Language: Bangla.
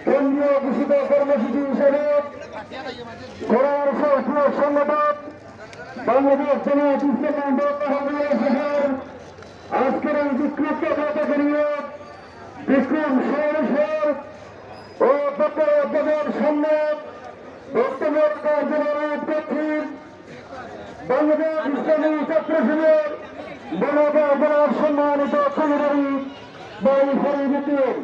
কেন্দ্রীয় ঘোষিত কর্মসূচি হিসেবে সংগঠন বাংলাদেশ জামায়াত ইসলামী শহর আজকের এই বিক্ষুব্ধ নেতাকর্মী বিক্রম শহর ও বক্তব্যের সামনে বক্তব্য কার্যালয়ের প্রার্থী বাংলাদেশ ইসলামী ছাত্র শিবির বনগাঁ জেলার সম্মানিত সেক্রেটারি বাই ফরিদ উদ্দিন।